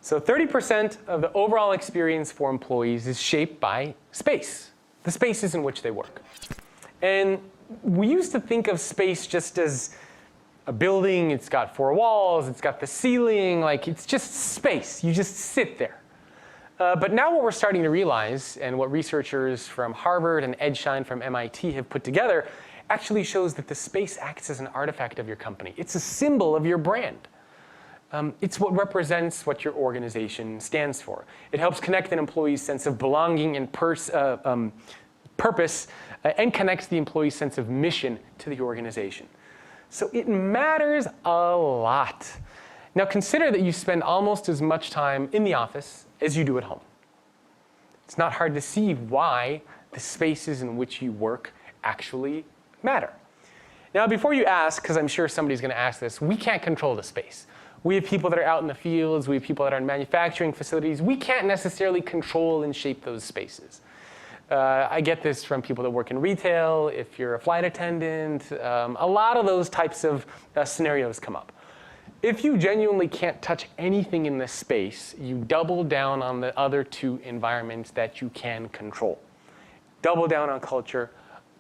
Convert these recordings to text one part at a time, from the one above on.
So 30% of the overall experience for employees is shaped by space, the spaces in which they work. And we used to think of space just as a building. It's got 4 walls. It's got the ceiling. Like, it's just space. You just sit there. But now what we're starting to realize, and what researchers from Harvard and Ed Schein from MIT have put together, actually shows that the space acts as an artifact of your company. It's a symbol of your brand. It's what represents what your organization stands for. It helps connect an employee's sense of belonging and purpose, and connects the employee's sense of mission to the organization. So it matters a lot. Now consider that you spend almost as much time in the office as you do at home. It's not hard to see why the spaces in which you work actually matter. Now before you ask, because I'm sure somebody's going to ask this, we can't control the space. We have people that are out in the fields. We have people that are in manufacturing facilities. We can't necessarily control and shape those spaces. I get this from people that work in retail, if you're a flight attendant. A lot of those types of scenarios come up. If you genuinely can't touch anything in this space, you double down on the other 2 environments that you can control. Double down on culture,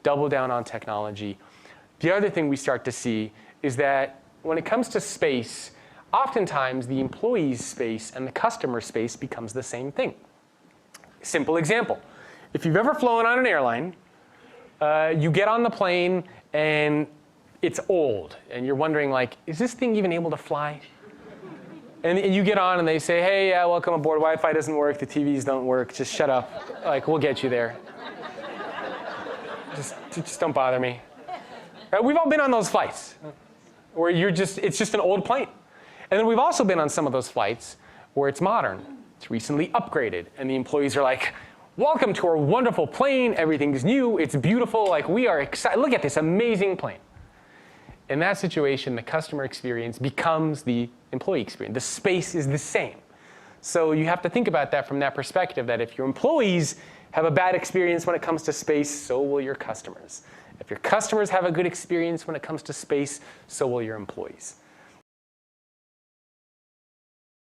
double down on technology. The other thing we start to see is that when it comes to space, oftentimes the employee's space and the customer space becomes the same thing. Simple example. If you've ever flown on an airline, you get on the plane and it's old. And you're wondering, like, is this thing even able to fly? And you get on and they say, hey, yeah, welcome aboard. Wi-Fi doesn't work. The TVs don't work. Just shut up. Like, we'll get you there. Just don't bother me. Right? We've all been on those flights where it's just an old plane. And then we've also been on some of those flights where it's modern. It's recently upgraded. And the employees are like, welcome to our wonderful plane. Everything's new. It's beautiful. Like, we are excited. Look at this amazing plane. In that situation, the customer experience becomes the employee experience. The space is the same. So you have to think about that from that perspective, that if your employees have a bad experience when it comes to space, so will your customers. If your customers have a good experience when it comes to space, so will your employees.